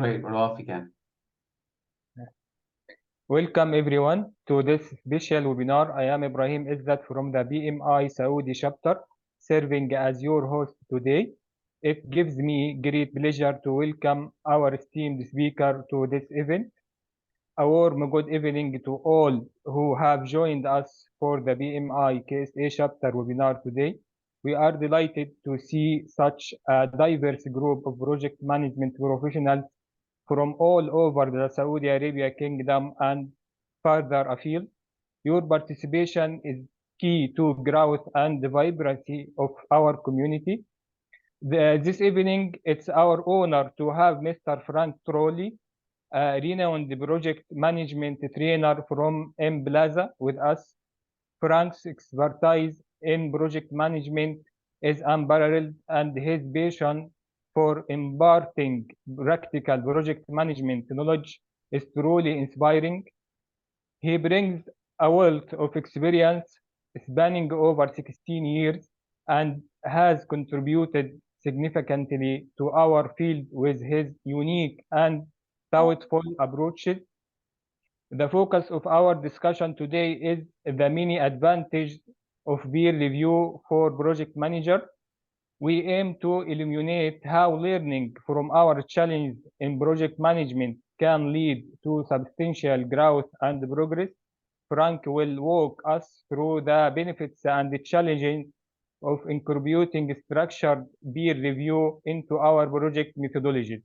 Great, we're off again. Welcome everyone to this special webinar. I am Ibrahim Izzat from the BMI Saudi chapter, serving as your host today. It gives me great pleasure to welcome our esteemed speaker to this event. A warm good evening to all who have joined us for the BMI KSA chapter webinar today. We are delighted to see such a diverse group of project management professionals from all over the Saudi Arabia Kingdom and further afield. Your participation is key to growth and the vibrancy of our community. This evening, it's our honor to have Mr. Frank Trolley, a renowned project management trainer from M Plaza with us. Frank's expertise in project management is unparalleled, and his passion for imparting practical project management knowledge is truly inspiring. He brings a wealth of experience spanning over 16 years and has contributed significantly to our field with his unique and thoughtful approaches. The focus of our discussion today is the many advantages of peer review for project manager. We aim to illuminate how learning from our challenge in project management can lead to substantial growth and progress. Frank will walk us through the benefits and the challenges of incorporating structured peer review into our project methodologies.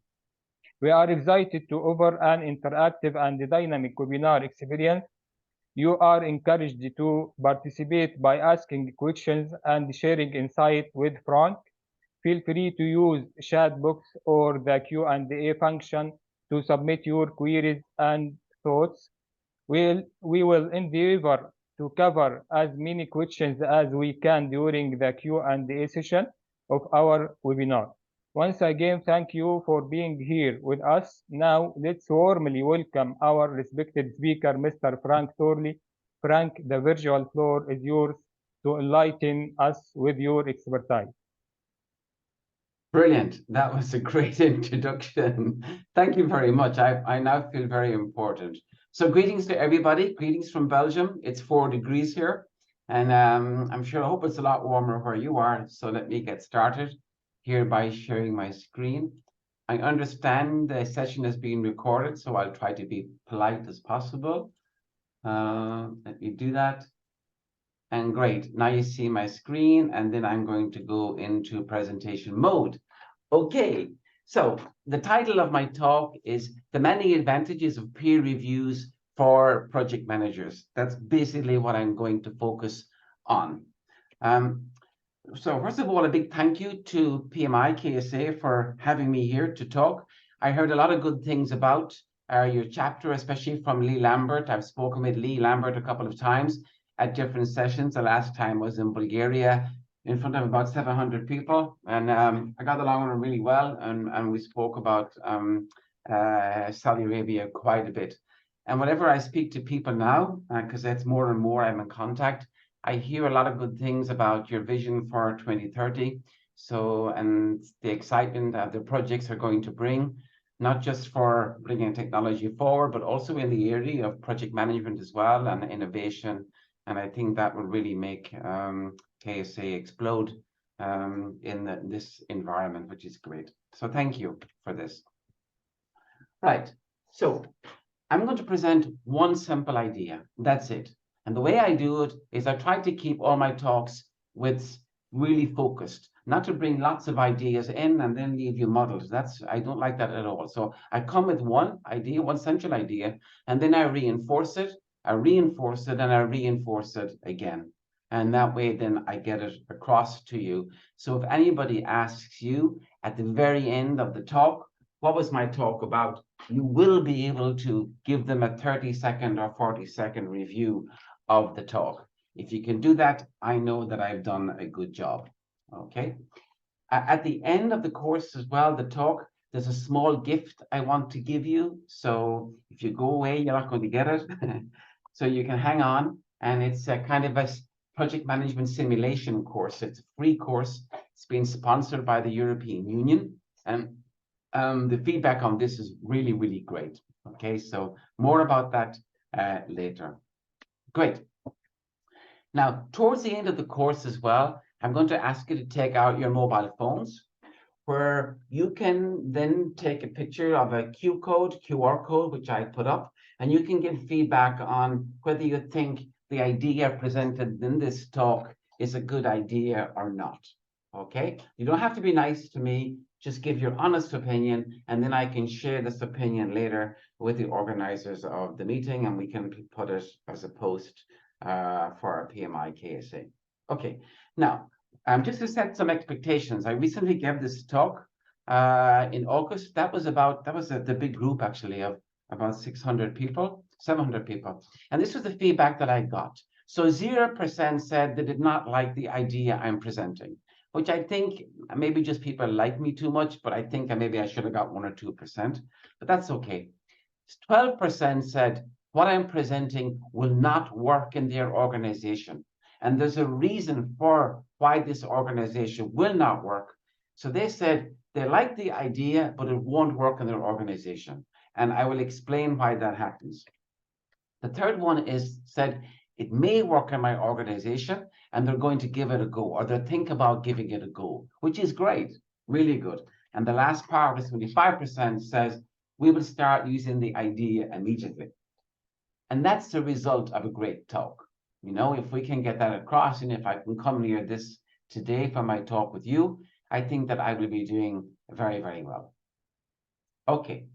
We are excited to offer an interactive and dynamic webinar experience. You are encouraged to participate by asking questions and sharing insight with Frank. Feel free to use chat box or the Q&A function to submit your queries and thoughts. We will endeavor to cover as many questions as we can during the Q&A session of our webinar. Once again, thank you for being here with us. Now, let's warmly welcome our respected speaker, Mr. Frank Trolley. Frank, the virtual floor is yours to enlighten us with your expertise. Brilliant. That was a great introduction. Thank you very much. I now feel very important. So greetings to everybody. Greetings from Belgium. It's 4 degrees here. And I hope it's a lot warmer where you are. So let me get started here by sharing my screen. I understand the session is being recorded, so I'll try to be polite as possible. Let me do that. And great, now you see my screen, and then I'm going to go into presentation mode. Okay, so the title of my talk is The Many Advantages of Peer Reviews for Project Managers. That's basically what I'm going to focus on. So first of all, a big thank you to PMI KSA for having me here to talk. I heard a lot of good things about your chapter, especially from Lee Lambert. I've spoken with Lee Lambert a couple of times at different sessions. The last time was in Bulgaria in front of about 700 people. And I got along with him really well. And we spoke about Saudi Arabia quite a bit. And whenever I speak to people now, because that's more and more I'm in contact, I hear a lot of good things about your vision for 2030. So, and the excitement that the projects are going to bring, not just for bringing technology forward, but also in the area of project management as well and innovation. And I think that will really make KSA explode in this environment, which is great. So thank you for this. Right, so I'm going to present one simple idea. That's it. And the way I do it is I try to keep all my talks with really focused, not to bring lots of ideas in and then leave you muddled. I don't like that at all. So I come with one idea, one central idea, and then I reinforce it, and I reinforce it again. And that way, then I get it across to you. So if anybody asks you at the very end of the talk, what was my talk about? You will be able to give them a 30-second or 40-second review of the talk. If you can do that, I know that I've done a good job. Okay. At the end of the course as well, the talk, there's a small gift I want to give you. So if you go away, you're not going to get it. So you can hang on. And it's a kind of a project management simulation course. It's a free course. It's been sponsored by the European Union. And The feedback on this is really, really great. Okay, so more about that later. Great. Now, towards the end of the course as well, I'm going to ask you to take out your mobile phones, where you can then take a picture of a QR code, which I put up, and you can give feedback on whether you think the idea presented in this talk is a good idea or not. Okay? You don't have to be nice to me, just give your honest opinion, and then I can share this opinion later with the organizers of the meeting, and we can put it as a post for our PMI KSA. Okay, now, just to set some expectations, I recently gave this talk in August. That was the big group actually of about 600 people, 700 people. And this was the feedback that I got. So 0% said they did not like the idea I'm presenting, which I think maybe just people like me too much, but I think maybe I should have got 1 or 2%, but that's okay. 12% said what I'm presenting will not work in their organization. And there's a reason for why this organization will not work. So they said they like the idea, but it won't work in their organization. And I will explain why that happens. The third one said it may work in my organization and they're going to give it a go, or they'll think about giving it a go, which is great, really good. And the last part is 25% says we will start using the idea immediately. And that's the result of a great talk. You know, if we can get that across, and if I can come near this today for my talk with you, I think that I will be doing very, very well. Okay.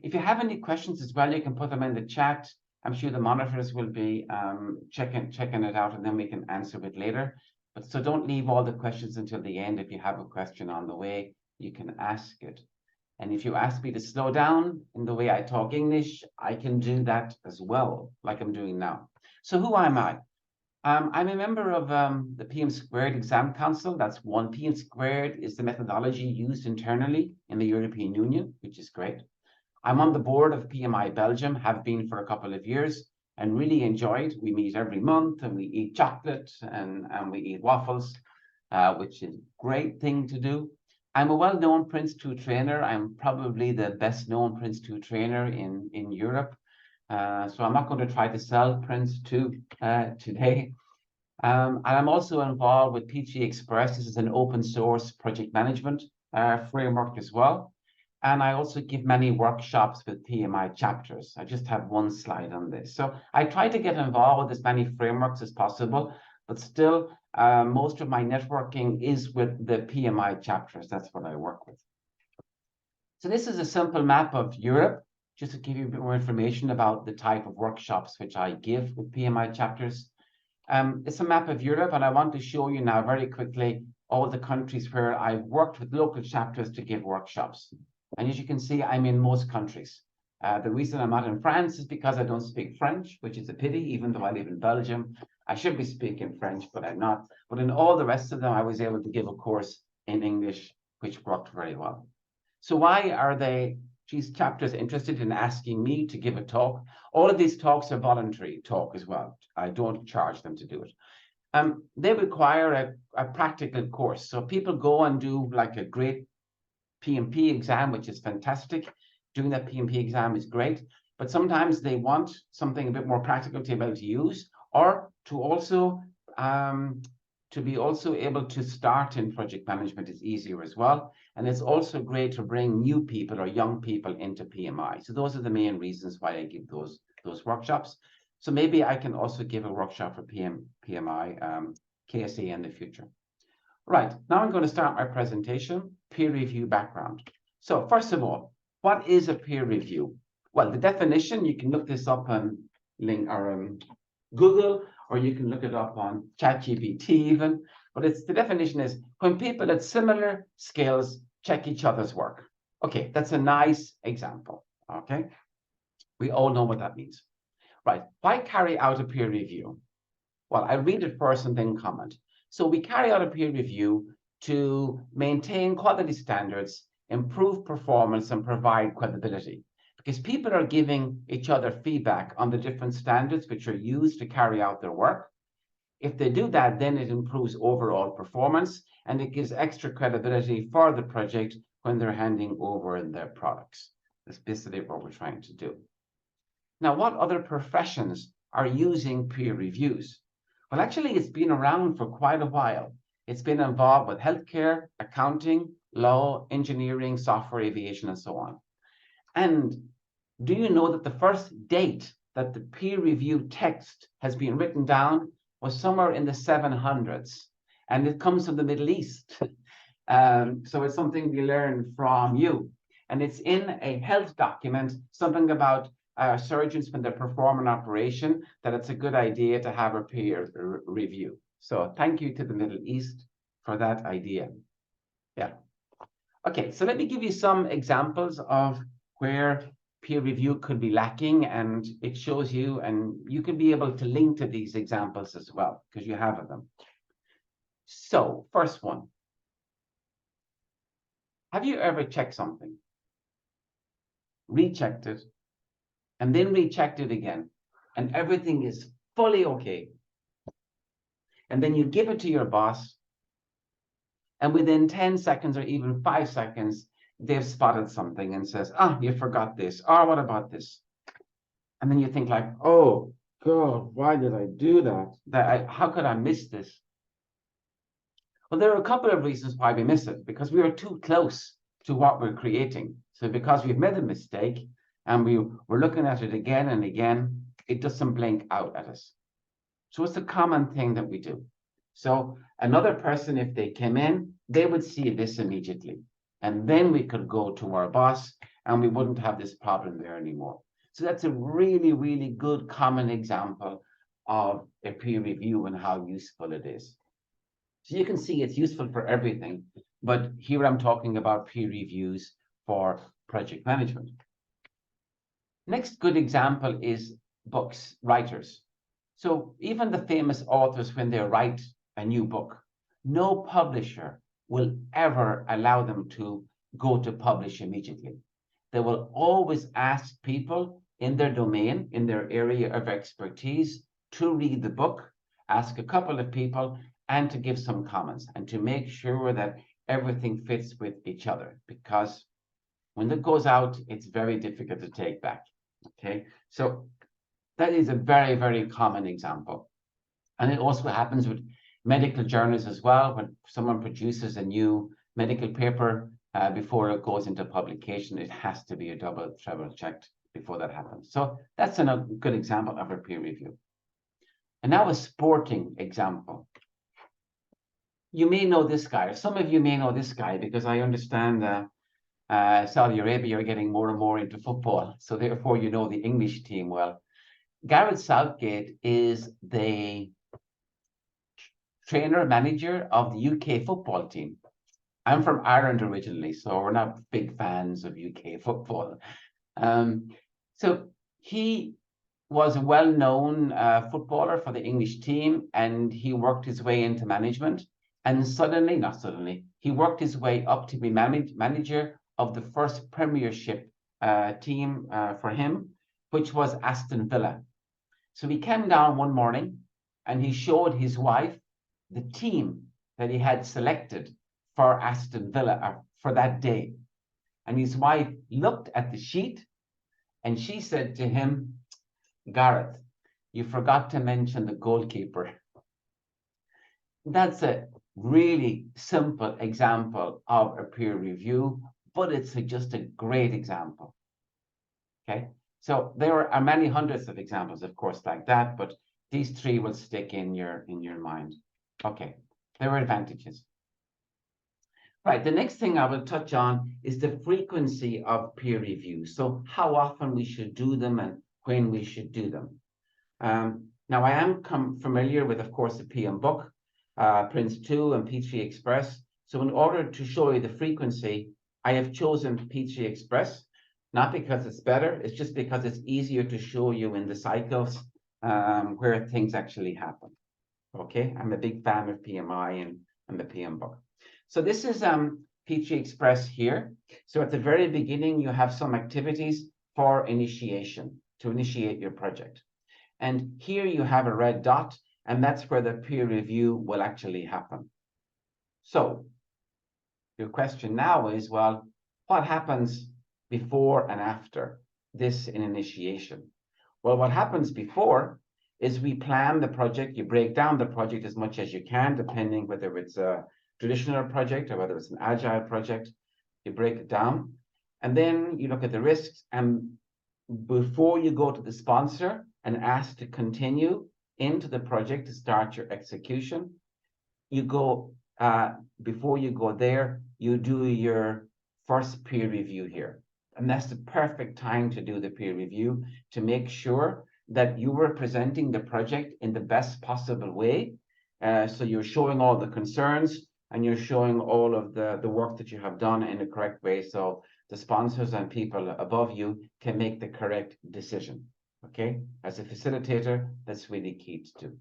If you have any questions as well, you can put them in the chat. I'm sure the monitors will be checking it out, and then we can answer it later. But so don't leave all the questions until the end. If you have a question on the way, you can ask it. And if you ask me to slow down in the way I talk English, I can do that as well, like I'm doing now. So who am I? I'm a member of the PM Squared Exam Council. That's one. PM Squared is the methodology used internally in the European Union, which is great. I'm on the board of PMI Belgium, have been for a couple of years, and really enjoyed. We meet every month and we eat chocolate and we eat waffles, which is a great thing to do. I'm a well-known Prince 2 trainer. I'm probably the best-known Prince 2 trainer in Europe. So I'm not going to try to sell Prince 2 today. And I'm also involved with PG Express. This is an open source project management framework as well. And I also give many workshops with PMI chapters. I just have one slide on this. So I try to get involved with as many frameworks as possible, but still most of my networking is with the PMI chapters. That's what I work with. So this is a simple map of Europe, just to give you a bit more information about the type of workshops which I give with PMI chapters. It's a map of Europe, and I want to show you now very quickly all the countries where I've worked with local chapters to give workshops. And as you can see, I'm in most countries. The reason I'm not in France is because I don't speak French, which is a pity, even though I live in Belgium. I should be speaking French, but I'm not. But in all the rest of them, I was able to give a course in English, which worked very well. So why are these chapters interested in asking me to give a talk? All of these talks are voluntary talk as well. I don't charge them to do it. They require a practical course. So people go and do like a great PMP exam, which is fantastic. Doing that PMP exam is great, but sometimes they want something a bit more practical to be able to use, or to also be able to start in project management is easier as well. And it's also great to bring new people or young people into PMI. So those are the main reasons why I give those workshops. So maybe I can also give a workshop for PMI KSA in the future. Right, now I'm going to start my presentation, peer review background. So first of all, what is a peer review? Well, the definition, you can look this up on Google, or you can look it up on ChatGPT even, but the definition is when people at similar skills check each other's work. Okay, that's a nice example, okay? We all know what that means. Right, why carry out a peer review? Well, I read it first and then comment. So we carry out a peer review to maintain quality standards, improve performance, and provide credibility. Because people are giving each other feedback on the different standards which are used to carry out their work. If they do that, then it improves overall performance and it gives extra credibility for the project when they're handing over their products. That's basically what we're trying to do. Now, what other professions are using peer reviews? Well, actually, it's been around for quite a while. It's been involved with healthcare, accounting, law, engineering, software, aviation, and so on. And do you know that the first date that the peer review text has been written down was somewhere in the 700s, and it comes from the Middle East. So it's something we learned from you. And it's in a health document, something about surgeons when they perform an operation, that it's a good idea to have a peer review. So thank you to the Middle East for that idea. Yeah. Okay, so let me give you some examples of where peer review could be lacking, and it shows you, and you can be able to link to these examples as well, because you have them. So, first one. Have you ever checked something, rechecked it, and then rechecked it again, and everything is fully okay? And then you give it to your boss, and within 10 seconds or even 5 seconds, they've spotted something and says, "Ah, you forgot this," or "What about this?" And then you think like, "Oh God, why did I do that? How could I miss this?" Well, there are a couple of reasons why we miss it, because we are too close to what we're creating. So because we've made a mistake and we're looking at it again and again, it doesn't blink out at us. So it's a common thing that we do. So another person, if they came in, they would see this immediately. And then we could go to our boss and we wouldn't have this problem there anymore. So that's a really, really good common example of a peer review and how useful it is. So you can see it's useful for everything, but here I'm talking about peer reviews for project management. Next good example is books, writers. So even the famous authors, when they write a new book, no publisher will ever allow them to go to publish immediately. They will always ask people in their domain, in their area of expertise, to read the book, ask a couple of people, and to give some comments and to make sure that everything fits with each other, because when it goes out, it's very difficult to take back. Okay, so that is a very, very common example. And it also happens with medical journals as well. When someone produces a new medical paper, before it goes into publication, it has to be a double, treble checked before that happens. So that's a good example of a peer review. And now a sporting example. You may know this guy, or some of you may know this guy, because I understand Saudi Arabia are getting more and more into football. So therefore, you know the English team well. Gareth Southgate is the trainer manager of the UK football team. I'm from Ireland originally, so we're not big fans of UK football. So he was a well-known footballer for the English team, and he worked his way into management. And suddenly, not suddenly, he worked his way up to be manager of the first Premiership team for him, which was Aston Villa. So he came down one morning and he showed his wife the team that he had selected for Aston Villa for that day. And his wife looked at the sheet and she said to him, "Gareth, you forgot to mention the goalkeeper." That's a really simple example of a peer review, but it's just a great example. Okay, so there are many hundreds of examples, of course, like that, but these three will stick in your mind. Okay, there are advantages. Right, the next thing I will touch on is the frequency of peer reviews. So how often we should do them and when we should do them. Now I am familiar with, of course, the PM book, Prince2 and P3 Express. So in order to show you the frequency, I have chosen P3 Express, not because it's better, it's just because it's easier to show you in the cycles where things actually happen. Okay, I'm a big fan of PMI and the PM book. So this is P3 Express here. So at the very beginning, you have some activities for initiation, to initiate your project. And here you have a red dot, And that's where the peer review will actually happen. So your question now is, well, what happens before and after this in initiation? Well, what happens before is we plan the project. You break down the project as much as you can, depending whether it's a traditional project or whether it's an agile project. You break it down, and then you look at the risks. And before you go to the sponsor and ask to continue into the project to start your execution, you go before you go there, you do your first peer review here. And that's the perfect time to do the peer review to make sure that you were presenting the project in the best possible way. So you're showing all the concerns and you're showing all of the work that you have done in the correct way. So the sponsors and people above you can make the correct decision. Okay, as a facilitator, that's really key to do.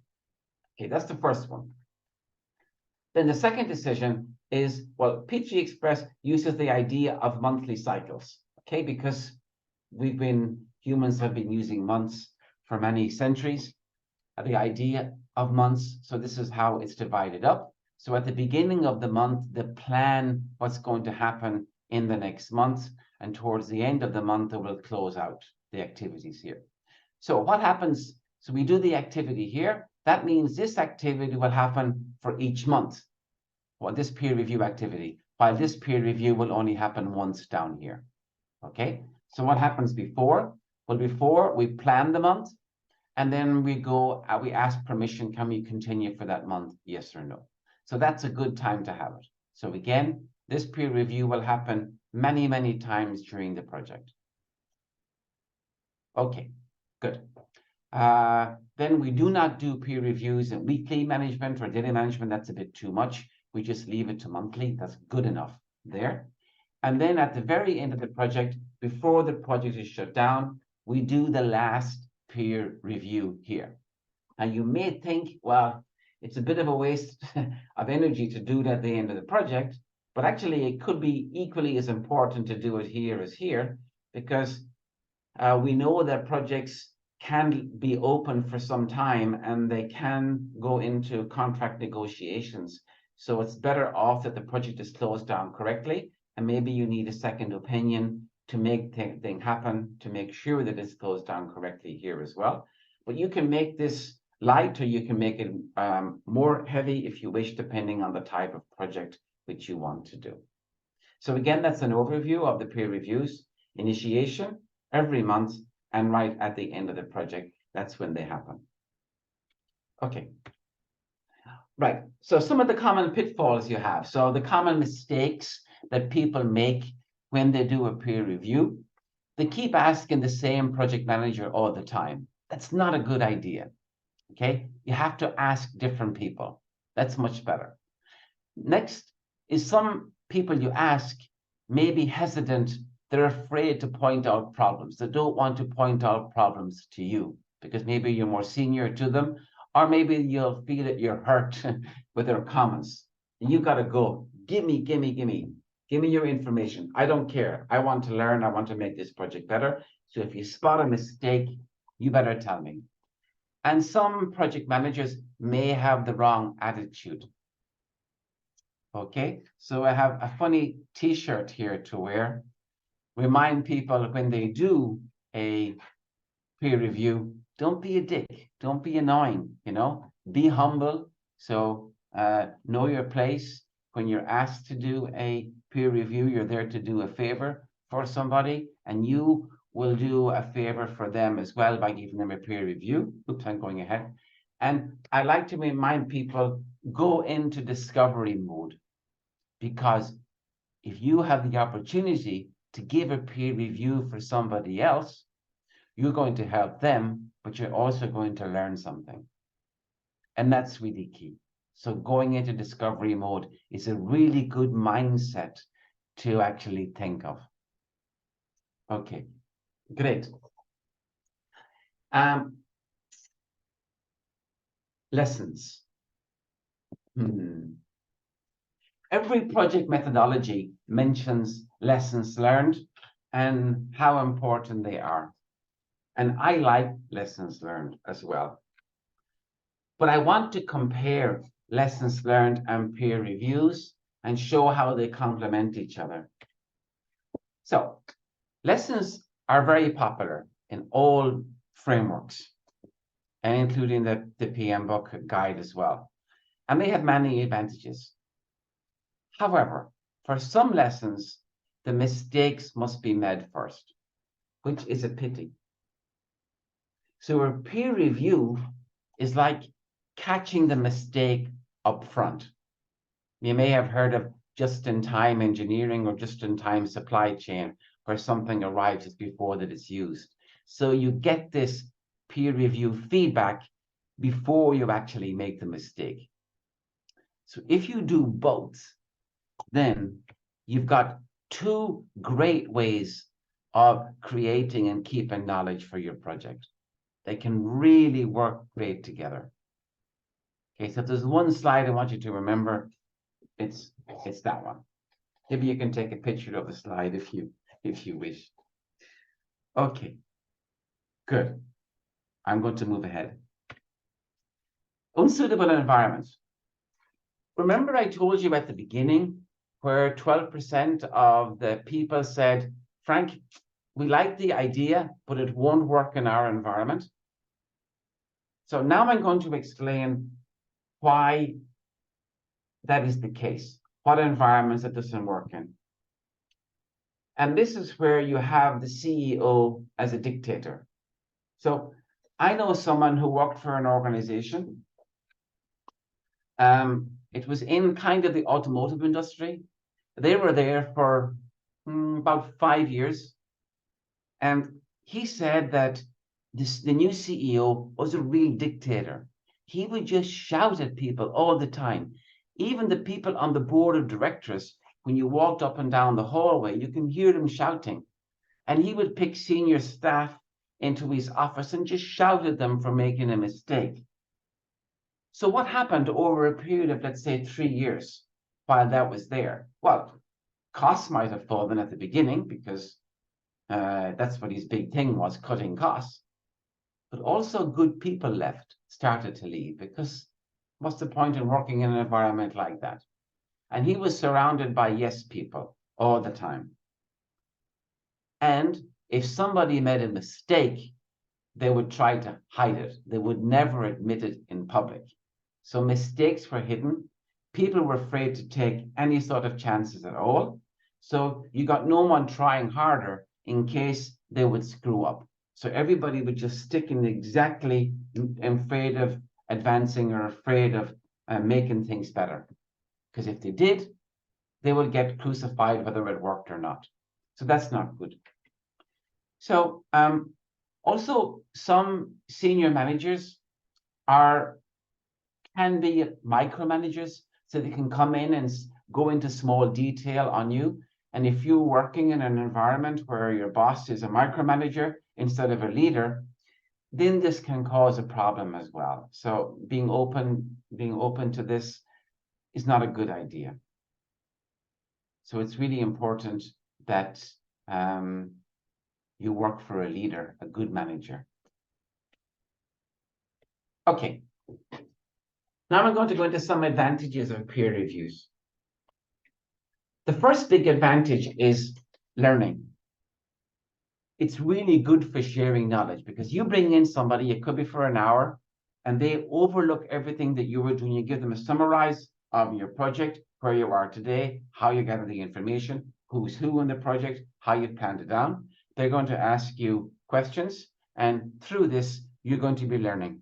Okay, that's the first one. Then the second decision is, well, PG Express uses the idea of monthly cycles, okay, because humans have been using months for many centuries, the idea of months. So this is how it's divided up. So at the beginning of the month, the plan what's going to happen in the next month, and towards the end of the month, it will close out the activities here. So what happens? So we do the activity here. That means this activity will happen for each month. Well, this peer review activity, while this peer review will only happen once down here. Okay, so what happens before? Well, before we plan the month, and then we go, we ask permission, can we continue for that month, yes or no? So that's a good time to have it. So again, this peer review will happen many, many times during the project. Okay, good. Then we do not do peer reviews in weekly management or daily management. That's a bit too much. We just leave it to monthly. That's good enough there. And then at the very end of the project, before the project is shut down, we do the last peer review here. And you may think, well, it's a bit of a waste of energy to do that at the end of the project, but actually it could be equally as important to do it here as here, because we know that projects can be open for some time and they can go into contract negotiations. So it's better off that the project is closed down correctly, and maybe you need a second opinion to make things happen, to make sure that it's closed down correctly here as well. But you can make this light, or you can make it more heavy if you wish, depending on the type of project which you want to do. So again, that's an overview of the peer reviews. Initiation every month, and right at the end of the project, that's when they happen. Okay. Right, so some of the common pitfalls you have. So the common mistakes that people make when they do a peer review, they keep asking the same project manager all the time. That's not a good idea, okay? You have to ask different people. That's much better. Next is some people you ask may be hesitant. They're afraid to point out problems. They don't want to point out problems to you because maybe you're more senior to them, or maybe you'll feel that you're hurt with their comments. You got to go, give me your information. I don't care. I want to learn. I want to make this project better. So if you spot a mistake, you better tell me. And some project managers may have the wrong attitude. Okay, so I have a funny t-shirt here to wear. Remind people when they do a peer review, don't be a dick, don't be annoying, be humble. So know your place. When you're asked to do a peer review, you're there to do a favor for somebody, and you will do a favor for them as well by giving them a peer review. Oops, I'm going ahead. And I like to remind people, go into discovery mode, because if you have the opportunity to give a peer review for somebody else, you're going to help them, but you're also going to learn something. And that's really key. So going into discovery mode is a really good mindset to actually think of. Okay, great. Lessons. Every project methodology mentions lessons learned and how important they are. And I like lessons learned as well. But I want to compare lessons learned and peer reviews and show how they complement each other. So lessons are very popular in all frameworks, and including the PMBOK guide as well. And they have many advantages. However, for some lessons, the mistakes must be made first, which is a pity. So a peer review is like catching the mistake up front. You may have heard of just-in-time engineering or just-in-time supply chain, where something arrives just before that it's used. So you get this peer review feedback before you actually make the mistake. So if you do both, then you've got two great ways of creating and keeping knowledge for your project. They can really work great together. Okay, so if there's one slide I want you to remember, it's that one. Maybe you can take a picture of the slide if you wish. Okay, good. I'm going to move ahead. Unsuitable environments. Remember I told you at the beginning where 12% of the people said, Frank, we like the idea, but it won't work in our environment. So now I'm going to explain why that is the case, what environments it doesn't work in. And this is where you have the CEO as a dictator. So I know someone who worked for an organization. It was in kind of the automotive industry. They were there for about 5 years. And he said that the new CEO was a real dictator. He would just shout at people all the time. Even the people on the board of directors, when you walked up and down the hallway, you can hear them shouting. And he would pick senior staff into his office and just shout at them for making a mistake. So what happened over a period of, let's say, 3 years while that was there? Well, costs might have fallen at the beginning because that's what his big thing was, cutting costs. But also good people started to leave, because what's the point in working in an environment like that? And he was surrounded by yes people all the time. And if somebody made a mistake, they would try to hide it. They would never admit it in public. So mistakes were hidden. People were afraid to take any sort of chances at all. So you got no one trying harder in case they would screw up. So everybody would just stick in exactly afraid of advancing or afraid of making things better. Because if they did, they would get crucified whether it worked or not. So that's not good. So also some senior managers can be micromanagers, so they can come in and go into small detail on you. And if you're working in an environment where your boss is a micromanager instead of a leader, then this can cause a problem as well. So being open to this is not a good idea. So it's really important that you work for a leader, a good manager. Okay. Now I'm going to go into some advantages of peer reviews. The first big advantage is learning. It's really good for sharing knowledge, because you bring in somebody, it could be for an hour, and they overlook everything that you were doing. You give them a summarize of your project, where you are today, how you gather the information, who's who in the project, how you planned it down. They're going to ask you questions, and through this, you're going to be learning.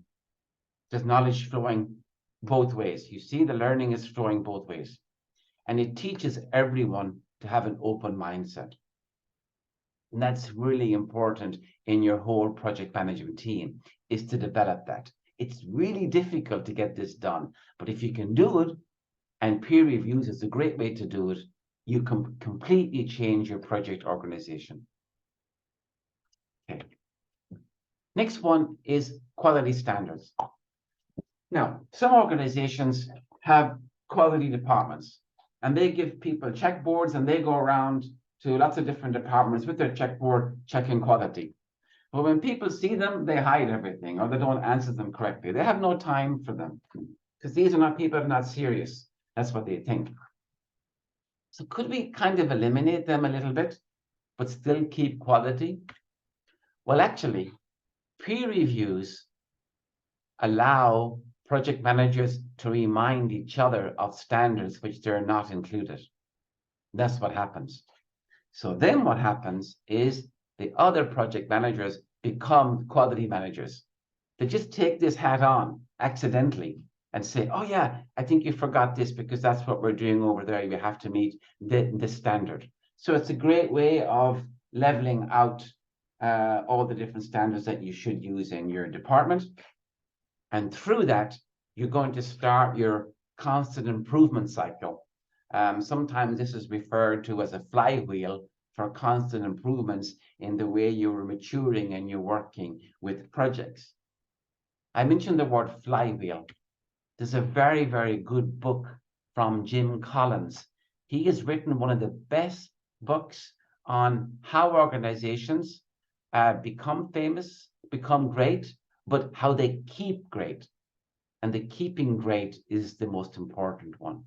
There's knowledge flowing both ways. You see, the learning is flowing both ways. And it teaches everyone to have an open mindset. And that's really important in your whole project management team, is to develop that. It's really difficult to get this done, but if you can do it, and peer reviews is a great way to do it, you can completely change your project organization. Okay. Next one is quality standards. Now, some organizations have quality departments, and they give people checkboards, and they go around to lots of different departments with their checkboard checking quality. But when people see them, they hide everything or they don't answer them correctly. They have no time for them because these are not people that are not serious. That's what they think. So could we kind of eliminate them a little bit, but still keep quality? Well, actually, peer reviews allow project managers to remind each other of standards which they're not included. That's what happens. So then what happens is the other project managers become quality managers. They just take this hat on accidentally and say, oh yeah, I think you forgot this because that's what we're doing over there. You have to meet the standard. So it's a great way of leveling out all the different standards that you should use in your department. And through that, you're going to start your constant improvement cycle. Sometimes this is referred to as a flywheel for constant improvements in the way you're maturing and you're working with projects. I mentioned the word flywheel. There's a very, very good book from Jim Collins. He has written one of the best books on how organizations become famous, become great, but how they keep great. And the keeping great is the most important one.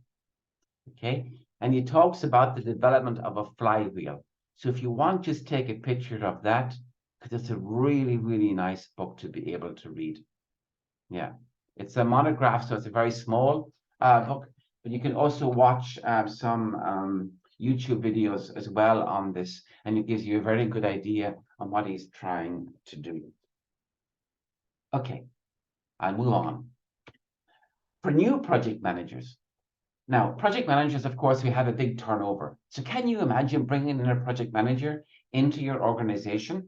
Okay. And he talks about the development of a flywheel. So if you want, just take a picture of that, because it's a really, really nice book to be able to read. Yeah. It's a monograph, so it's a very small book, but you can also watch some YouTube videos as well on this, and it gives you a very good idea on what he's trying to do. Okay, I'll move on. For new project managers. Now, project managers, of course, we have a big turnover. So can you imagine bringing in a project manager into your organization?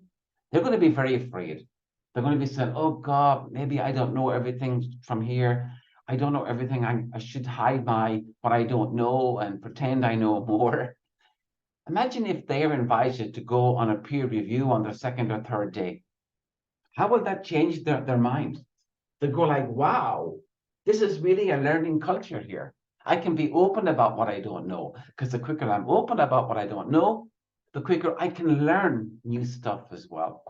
They're going to be very afraid. They're going to be saying, oh God, maybe I don't know everything from here. I don't know everything. I should hide what I don't know and pretend I know more. Imagine if they are invited to go on a peer review on their second or third day. How will that change their mind? They go like, wow, this is really a learning culture here. I can be open about what I don't know, because the quicker I'm open about what I don't know, the quicker I can learn new stuff as well.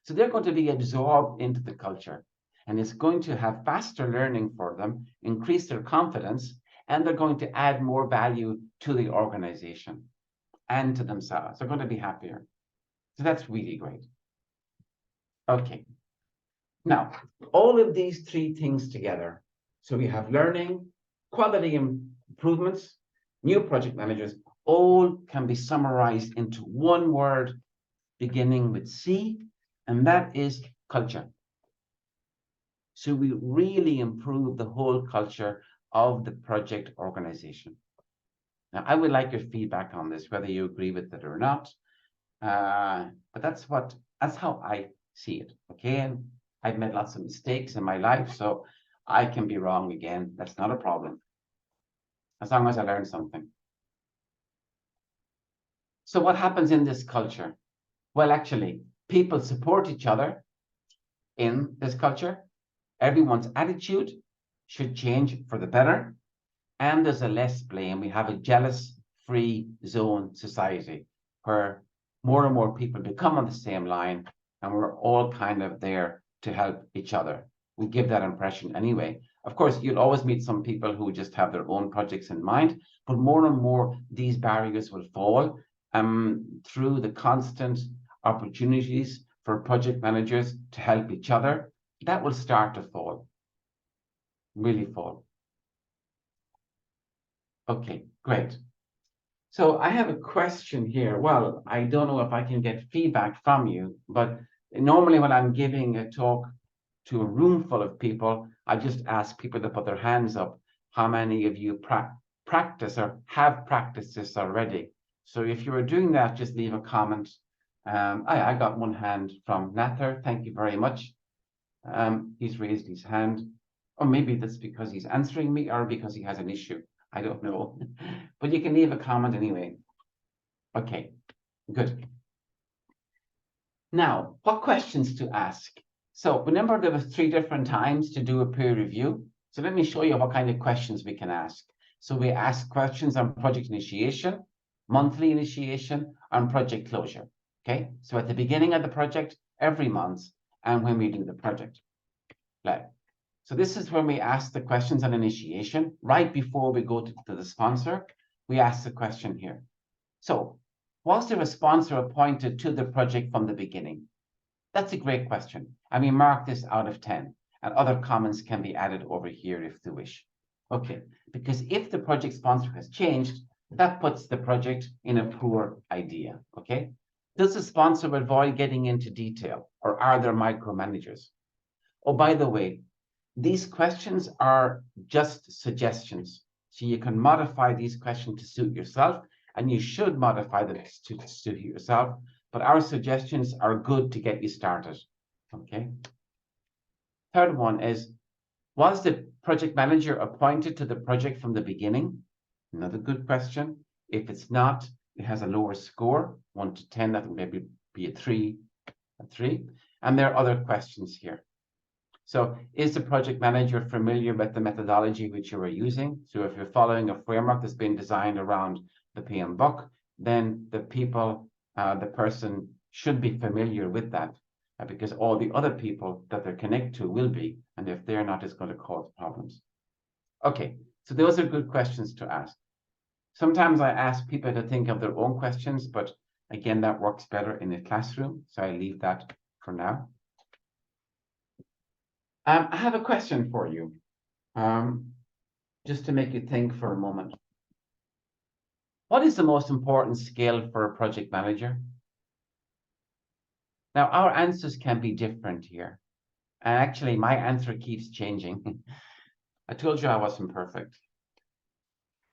So they're going to be absorbed into the culture, and it's going to have faster learning for them, increase their confidence, and they're going to add more value to the organization and to themselves. They're going to be happier. So that's really great. Okay. Now, all of these three things together. So we have learning, quality improvements, new project managers, all can be summarized into one word beginning with C, and that is culture. So we really improve the whole culture of the project organization. Now, I would like your feedback on this, whether you agree with it or not. But that's how I see it. Okay, and I've made lots of mistakes in my life, so I can be wrong again. That's not a problem, as long as I learn something. So what happens in this culture? Well, actually, people support each other in this culture. Everyone's attitude should change for the better. And there's a less blame. We have a jealous-free zone society where more and more people become on the same line, and we're all kind of there to help each other. We give that impression anyway. Of course, you'll always meet some people who just have their own projects in mind, but more and more these barriers will fall through the constant opportunities for project managers to help each other. That will start to fall, really fall. Okay, great. So I have a question here. Well, I don't know if I can get feedback from you, but normally when I'm giving a talk to a room full of people, I just ask people to put their hands up. How many of you practice or have practiced this already? So if you were doing that, just leave a comment. I got one hand from Nather. Thank you very much. He's raised his hand. Or maybe that's because he's answering me or because he has an issue. I don't know. But you can leave a comment anyway. Okay, good. Now, what questions to ask? So remember there were 3 different times to do a peer review. So let me show you what kind of questions we can ask. So we ask questions on project initiation, monthly initiation, and project closure. Okay, so at the beginning of the project, every month, and when we do the project. Like, so this is when we ask the questions on initiation, right before we go to the sponsor, we ask the question here. So, was there a sponsor appointed to the project from the beginning? That's a great question. And we mark this out of 10. And other comments can be added over here if they wish. Okay, because if the project sponsor has changed, that puts the project in a poor idea. Okay, does the sponsor avoid getting into detail, or are there micromanagers? Oh, by the way, these questions are just suggestions. So you can modify these questions to suit yourself, and you should modify them to suit yourself. But our suggestions are good to get you started. Okay. Third one is, was the project manager appointed to the project from the beginning? Another good question. If it's not, it has a lower score, 1 to 10, that would maybe be a 3. And there are other questions here. So is the project manager familiar with the methodology which you are using? So if you're following a framework that's been designed around the PM book, then the person should be familiar with that, because all the other people that they're connected to will be, and if they're not, it's going to cause problems. Okay, so those are good questions to ask. Sometimes I ask people to think of their own questions, but again, that works better in a classroom, so I leave that for now. I have a question for you, just to make you think for a moment. What is the most important skill for a project manager? Now, our answers can be different here. And actually, my answer keeps changing. I told you I wasn't perfect.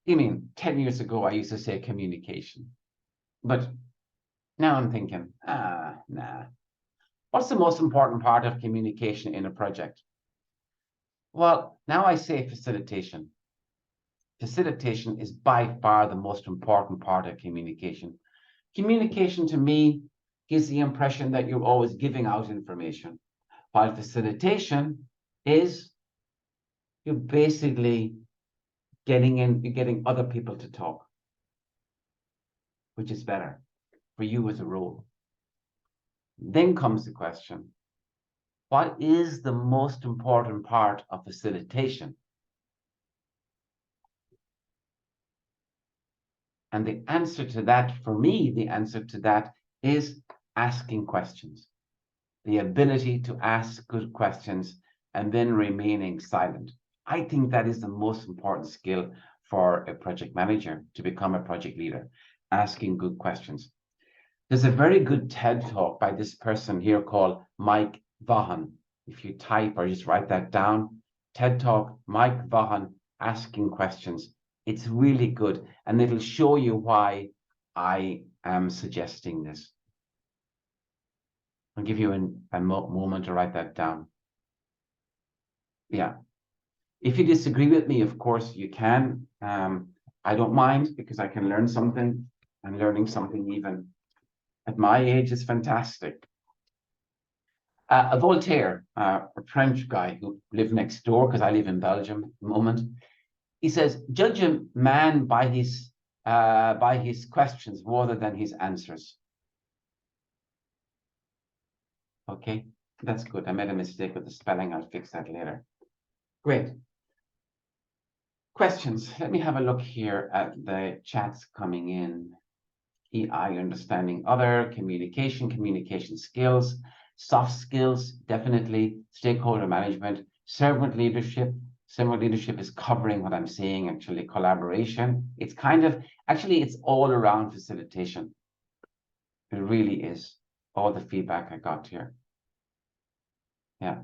You mean 10 years ago, I used to say communication. But now I'm thinking, nah. What's the most important part of communication in a project? Well, now I say facilitation. Facilitation is by far the most important part of communication. Communication to me gives the impression that you're always giving out information, while facilitation is you're basically getting other people to talk, which is better for you as a role. Then comes the question, what is the most important part of facilitation? And the answer to that, for me, the answer to that is asking questions. The ability to ask good questions and then remaining silent. I think that is the most important skill for a project manager to become a project leader, asking good questions. There's a very good TED talk by this person here called Mike Vaughan. If you type or just write that down, TED talk, Mike Vaughan, asking questions. It's really good, and it'll show you why I am suggesting this. I'll give you a moment to write that down. Yeah. If you disagree with me, of course, you can. I don't mind, because I can learn something, and learning something even at my age is fantastic. Voltaire, a French guy who lived next door, because I live in Belgium at the moment, he says, judge a man by his questions rather than his answers. Okay, that's good. I made a mistake with the spelling. I'll fix that later. Great. Questions. Let me have a look here at the chats coming in. EI, understanding other, communication skills, soft skills, definitely, stakeholder management, servant leadership. Servant leadership is covering what I'm saying, actually, collaboration. It's kind of, actually, it's all around facilitation. It really is, all the feedback I got here. Yeah.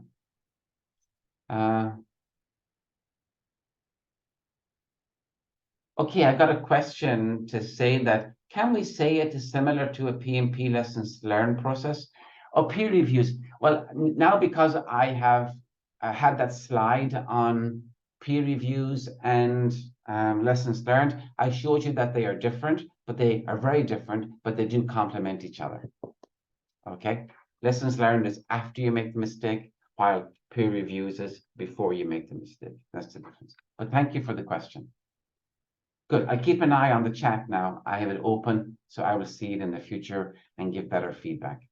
Okay, I got a question to say that, can we say it is similar to a PMP lessons learned process? Or peer reviews? Well, now because I have had that slide on peer reviews and lessons learned, I showed you that they are different, but they are very different, but they do complement each other. Okay, lessons learned is after you make the mistake, while peer reviews is before you make the mistake. That's the difference. But thank you for the question. Good. I keep an eye on the chat now. I have it open, so I will see it in the future and give better feedback.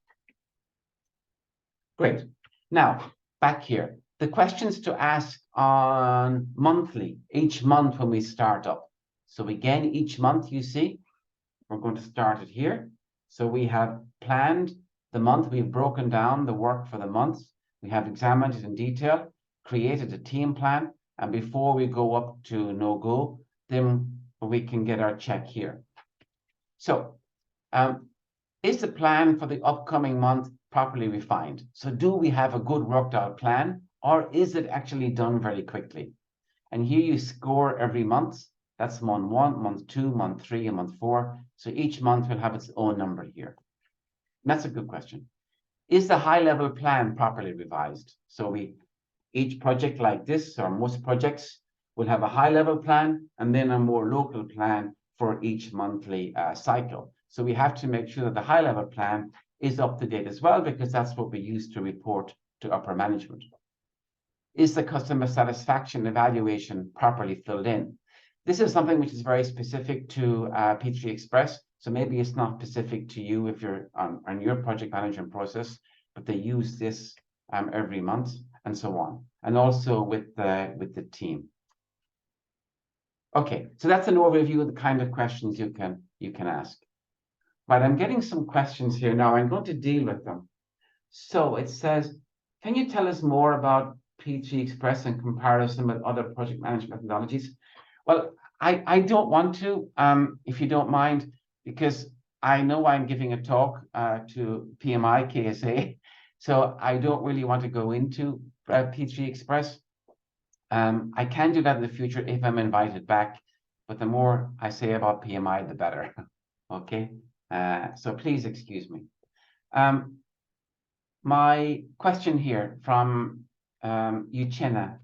Great. Now, back here, the questions to ask on monthly, each month when we start up. So again, each month, you see, we're going to start it here. So we have planned the month, we've broken down the work for the month, we have examined it in detail, created a team plan, and before we go up to no-go, then we can get our check here. So is the plan for the upcoming month properly refined? So do we have a good worked out plan, or is it actually done very quickly? And here you score every month. That's month 1, month 2, month 3, and month 4. So each month will have its own number here. And that's a good question. Is the high-level plan properly revised? So each project like this, or most projects, will have a high-level plan and then a more local plan for each monthly cycle. So we have to make sure that the high-level plan is up to date as well, because that's what we use to report to upper management. Is the customer satisfaction evaluation properly filled in? This is something which is very specific to P3 Express. So maybe it's not specific to you if you're on your project management process, but they use this every month and so on. And also with the team. Okay, so that's an overview of the kind of questions you can ask. Right, I'm getting some questions here now. I'm going to deal with them. So it says, can you tell us more about P3 Express in comparison with other project management methodologies? Well, I don't want to, if you don't mind, because I know I'm giving a talk to PMI KSA, so I don't really want to go into P3 Express. I can do that in the future if I'm invited back, but the more I say about PMI, the better. Okay, so please excuse me. My question here from Uchenna.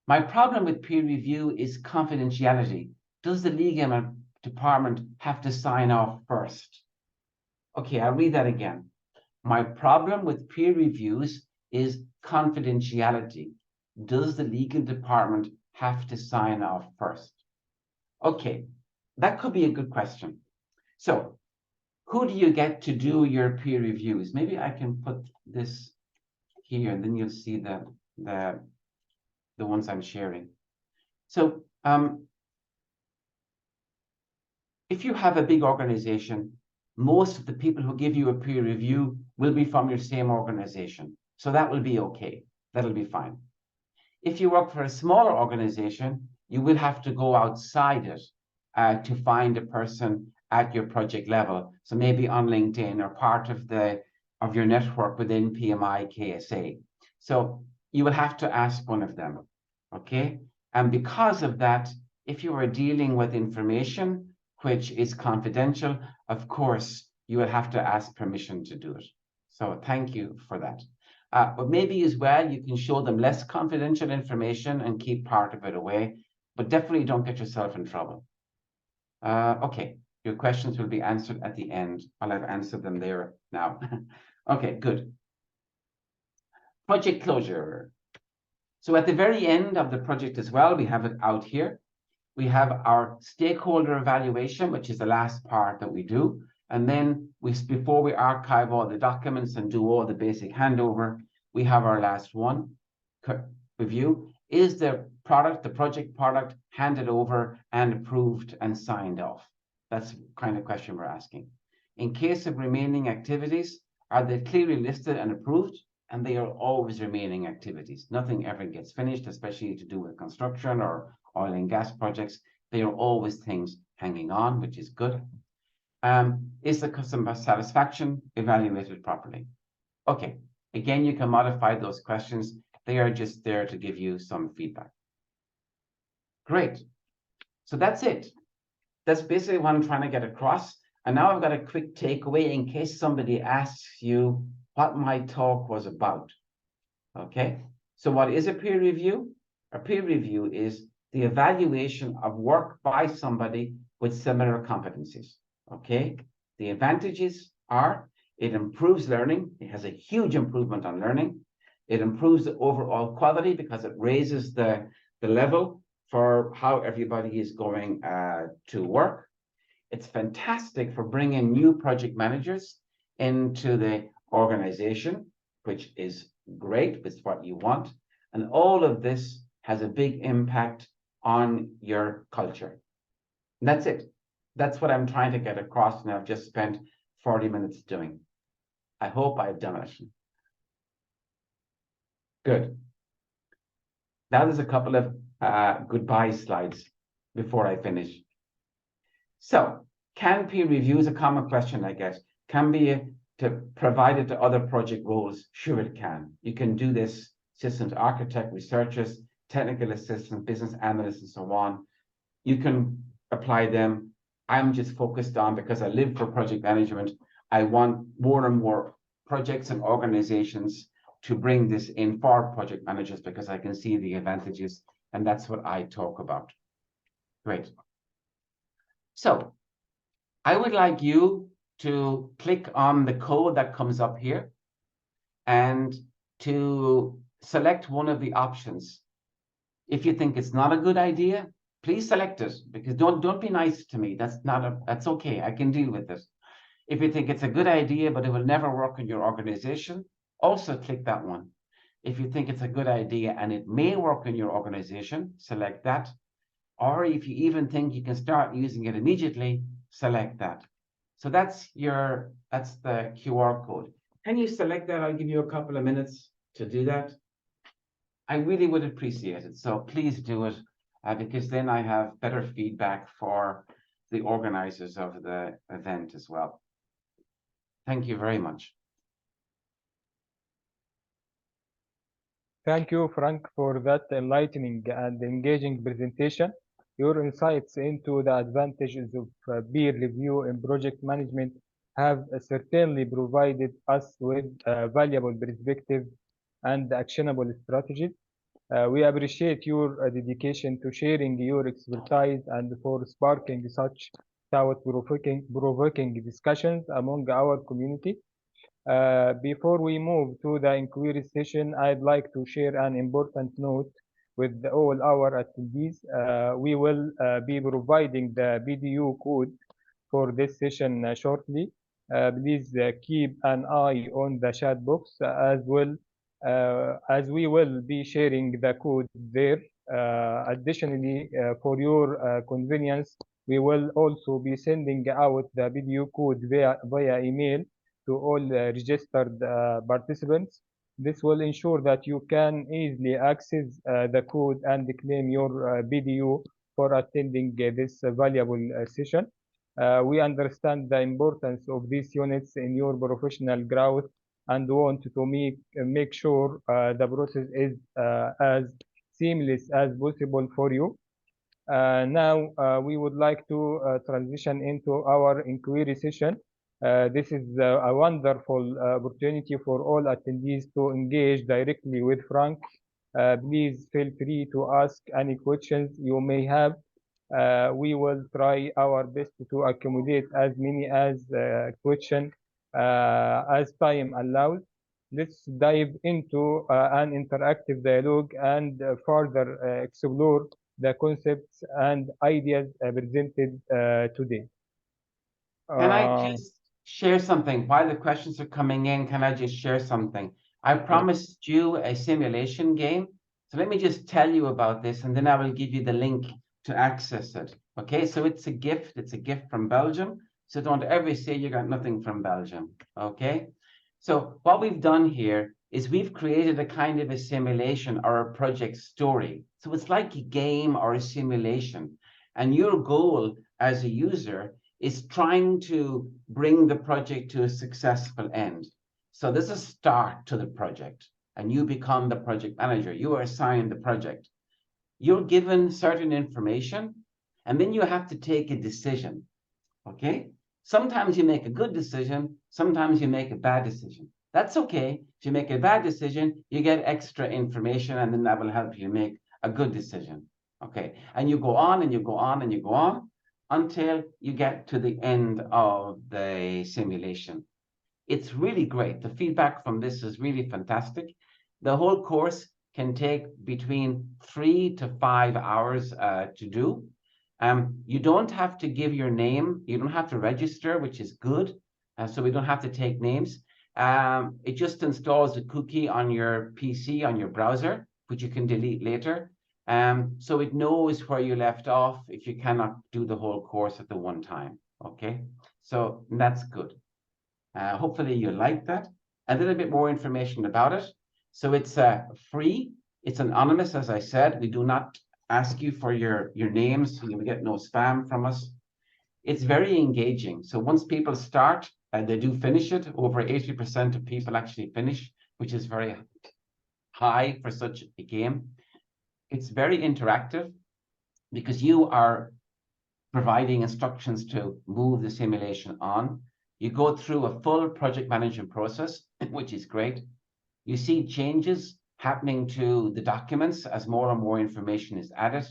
My problem with peer review is confidentiality. Does the legal department have to sign off first? Okay, I'll read that again. My problem with peer reviews is confidentiality. Does the legal department have to sign off first? Okay, that could be a good question. So, who do you get to do your peer reviews? Maybe I can put this here, and then you'll see the ones I'm sharing. So, if you have a big organization, most of the people who give you a peer review will be from your same organization. So that will be okay. That'll be fine. If you work for a smaller organization, you will have to go outside it to find a person at your project level. So maybe on LinkedIn or part of your network within PMI KSA. So you will have to ask one of them, okay? And because of that, if you are dealing with information which is confidential, of course, you will have to ask permission to do it. So thank you for that. But maybe as well, you can show them less confidential information and keep part of it away, but definitely don't get yourself in trouble. Okay, your questions will be answered at the end. I'll have answered them there now. Okay, good. Project closure. So at the very end of the project as well, we have it out here. We have our stakeholder evaluation, which is the last part that we do. And then before we archive all the documents and do all the basic handover, we have our last one, review. Is the project product handed over and approved and signed off? That's the kind of question we're asking. In case of remaining activities, are they clearly listed and approved? And they are always remaining activities. Nothing ever gets finished, especially to do with construction or oil and gas projects. They are always things hanging on, which is good. Is the customer satisfaction evaluated properly? Okay, again, you can modify those questions. They are just there to give you some feedback. Great. So that's it. That's basically what I'm trying to get across. And now I've got a quick takeaway in case somebody asks you what my talk was about. Okay, so what is a peer review? A peer review is the evaluation of work by somebody with similar competencies. Okay, the advantages are it improves learning. It has a huge improvement on learning. It improves the overall quality because it raises the level for how everybody is going to work. It's fantastic for bringing new project managers into the organization, which is great, it's what you want. And all of this has a big impact on your culture. And that's it. That's what I'm trying to get across, and I've just spent 40 minutes doing. I hope I've done it. Good. Now there's a couple of goodbye slides before I finish. So, can peer review is a common question I get. Can be to provide it to other project roles? Sure, it can. You can do this, systems architect, researchers, technical assistants, business analysts, and so on. You can apply them. I'm just focused on, because I live for project management, I want more and more projects and organizations to bring this in for project managers, because I can see the advantages, and that's what I talk about. Great. So I would like you to click on the code that comes up here and to select one of the options. If you think it's not a good idea, please select it, because don't be nice to me. That's okay. I can deal with this. If you think it's a good idea, but it will never work in your organization, also click that one. If you think it's a good idea and it may work in your organization, select that. Or if you even think you can start using it immediately, select that. So that's the QR code. Can you select that? I'll give you a couple of minutes to do that. I really would appreciate it. So please do it, because then I have better feedback for the organizers of the event as well. Thank you very much. Thank you, Frank, for that enlightening and engaging presentation. Your insights into the advantages of peer review in project management have certainly provided us with valuable perspective and actionable strategies. We appreciate your dedication to sharing your expertise and for sparking such thought-provoking discussions among our community. Before we move to the inquiry session, I'd like to share an important note with all our attendees. We will be providing the BDU code for this session shortly. Please keep an eye on the chat box as well, as we will be sharing the code there. Additionally, for your convenience, we will also be sending out the BDU code via email to all registered participants. This will ensure that you can easily access the code and claim your BDU for attending this valuable session. We understand the importance of these units in your professional growth and want to make sure the process is as seamless as possible for you. Now, we would like to transition into our inquiry session. This is a wonderful opportunity for all attendees to engage directly with Frank. Please feel free to ask any questions you may have. We will try our best to accommodate as many as questions as time allows. Let's dive into an interactive dialogue and further explore the concepts and ideas presented today. Can I just share something while the questions are coming in? Can I just share something? I promised you a simulation game. So let me just tell you about this, and then I will give you the link to access it. Okay, so it's a gift. It's a gift from Belgium. So don't ever say you got nothing from Belgium. Okay, so what we've done here is we've created a kind of a simulation or a project story. So it's like a game or a simulation. And your goal as a user is trying to bring the project to a successful end. So there's a start to the project, and you become the project manager. You are assigned the project. You're given certain information, and then you have to take a decision. Okay? Sometimes you make a good decision, sometimes you make a bad decision. That's okay. If you make a bad decision, you get extra information, and then that will help you make a good decision. Okay? And you go on and you go on and you go on until you get to the end of the simulation. It's really great. The feedback from this is really fantastic. The whole course can take between 3 to 5 hours to do. You don't have to give your name. You don't have to register, which is good. So we don't have to take names. It just installs a cookie on your PC, on your browser, which you can delete later. So it knows where you left off if you cannot do the whole course at the one time. Okay, so that's good. Hopefully you like that. A little bit more information about it. So it's free. It's anonymous, as I said. We do not ask you for your names, so you will get no spam from us. It's very engaging. So once people start, they do finish it. Over 80% of people actually finish, which is very high for such a game. It's very interactive because you are providing instructions to move the simulation on. You go through a full project management process, which is great. You see changes happening to the documents as more and more information is added,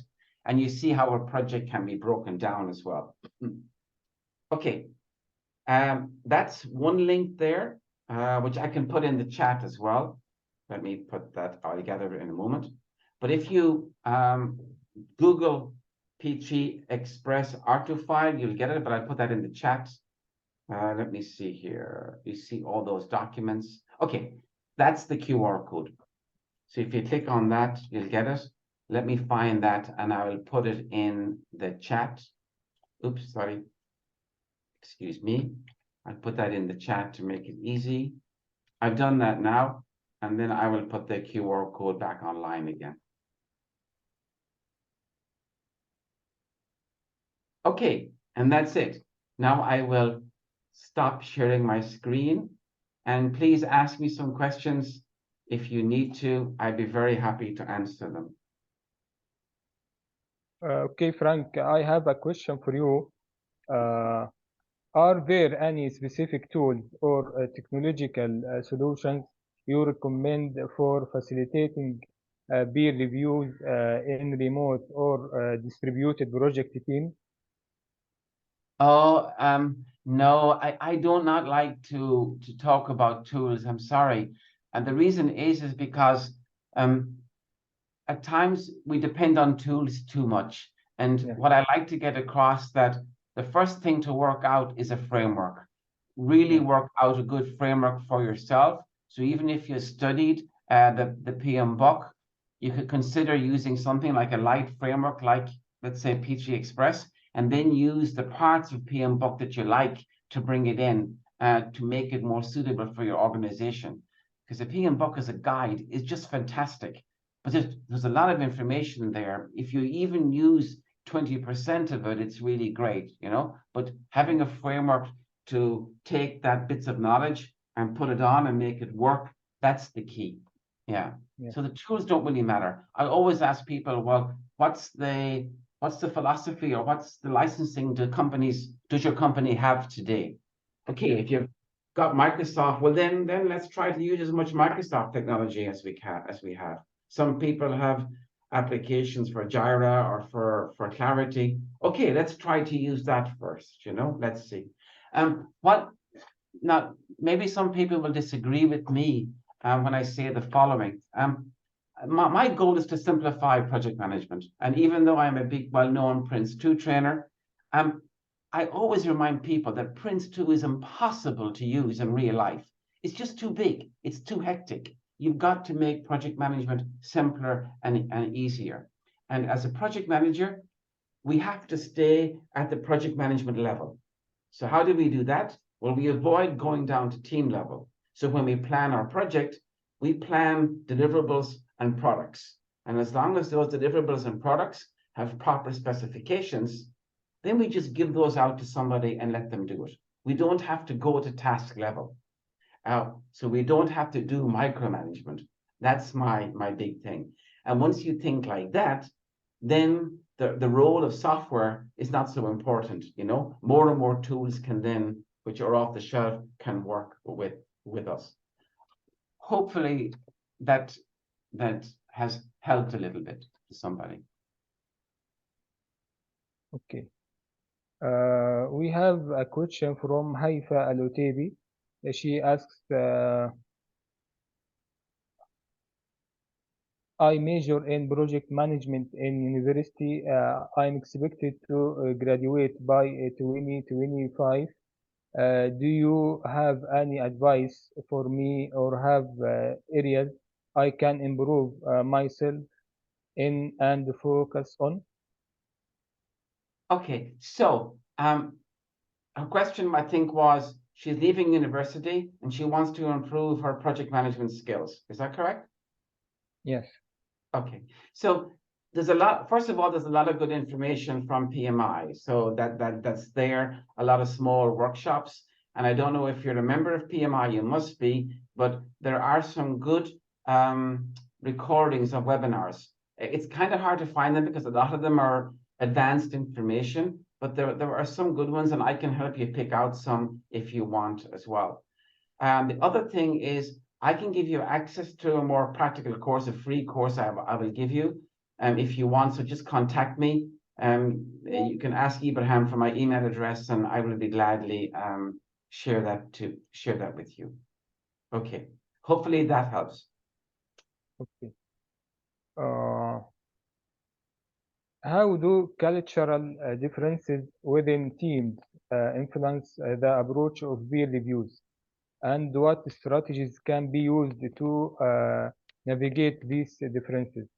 and you see how a project can be broken down as well. Okay, that's one link there, which I can put in the chat as well. Let me put that all together in a moment. But if you Google P3 Express Artofile, you'll get it, but I put that in the chat. Let me see here. You see all those documents. Okay, that's the QR code. So if you click on that, you'll get it. Let me find that and I will put it in the chat. Oops, sorry. Excuse me. I'll put that in the chat to make it easy. I've done that now, and then I will put the QR code back online again. Okay, and that's it. Now I will stop sharing my screen, and please ask me some questions if you need to. I'd be very happy to answer them. Okay, Frank, I have a question for you. Are there any specific tools or technological solutions you recommend for facilitating peer reviews in remote or distributed project teams? Oh, no, I do not like to talk about tools. I'm sorry. And the reason is because at times we depend on tools too much. And Yeah. what I like to get across that the first thing to work out is a framework. Really Yeah. work out a good framework for yourself. So even if you studied the PM book, you could consider using something like a light framework, like let's say P3 Express, and then use the parts of PM book that you like to bring it in to make it more suitable for your organization. Because the PM book as a guide is just fantastic. But there's a lot of information there. If you even use 20% of it, it's really great, you know. But having a framework to take that bits of knowledge and put it on and make it work, that's the key. Yeah. Yeah. So the tools don't really matter. I always ask people, well, what's the philosophy or what's the licensing does your company have today? Okay, if you've got Microsoft, well then let's try to use as much Microsoft technology as we have. Some people have applications for Jira or for Clarity. Okay, let's try to use that first, you know, let's see. What now, maybe some people will disagree with me when I say the following. My goal is to simplify project management. And even though I'm a big, well-known Prince 2 trainer, I always remind people that Prince 2 is impossible to use in real life. It's just too big. It's too hectic. You've got to make project management simpler and easier. And as a project manager, we have to stay at the project management level. So how do we do that? Well, we avoid going down to team level. So when we plan our project, we plan deliverables and products. And as long as those deliverables and products have proper specifications, then we just give those out to somebody and let them do it. We don't have to go to task level. So we don't have to do micromanagement. That's my big thing. And once you think like that, then the role of software is not so important, you know. More and more tools can then, which are off the shelf, can work with us. Hopefully that has helped a little bit to somebody. Okay. We have a question from Haifa Al-Utaibi. She asks, I major in project management in university. I'm expected to graduate by 2025. Do you have any advice for me or have areas I can improve myself in and focus on? Okay, so her question, I think, was she's leaving university and she wants to improve her project management skills. Is that correct? Yes. Okay, so there's a lot. First of all, there's a lot of good information from PMI, so that's there. A lot of small workshops, and I don't know if you're a member of PMI. You must be, but there are some good recordings of webinars. It's kind of hard to find them because a lot of them are advanced information, but there are some good ones, and I can help you pick out some if you want as well. The other thing is I can give you access to a more practical course, a free course I will give you if you want. So just contact me. You can ask Ibrahim for my email address and I will be gladly share that with you. Okay. Hopefully that helps. Okay. Uh, how do cultural differences within teams influence the approach of peer reviews? And what strategies can be used to navigate these differences?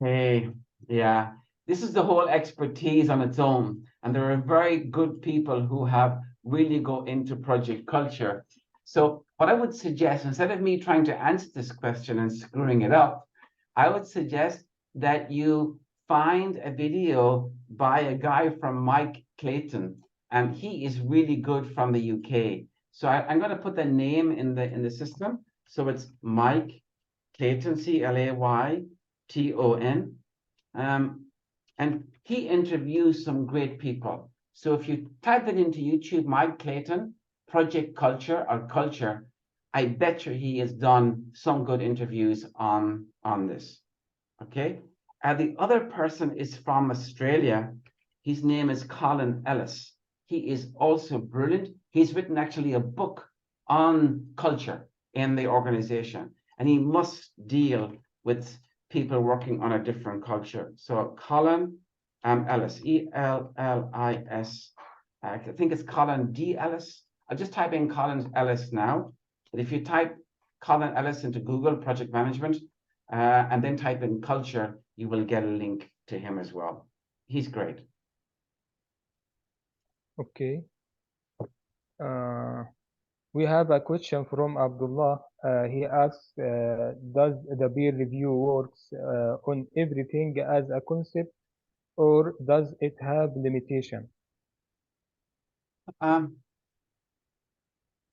Hey, yeah, this is the whole expertise on its own. And there are very good people who have really go into project culture. So what I would suggest, instead of me trying to answer this question and screwing it up, I would suggest that you find a video by a guy from Mike Clayton, and he is really good from the UK. So I'm going to put the name in the system. So it's Mike Clayton, Clayton. And he interviews some great people. So if you type it into YouTube, Mike Clayton, project culture or culture, I bet you he has done some good interviews on this. Okay. The other person is from Australia. His name is Colin Ellis. He is also brilliant. He's written actually a book on culture in the organization, and he must deal with people working on a different culture. So Colin Ellis, Ellis. I think it's Colin D. Ellis. I'll just type in Colin Ellis now. But if you type Colin Ellis into Google Project Management and then type in culture, you will get a link to him as well. He's great. Okay. We have a question from Abdullah. He asks, does the peer review works on everything as a concept, or does it have limitation? Um,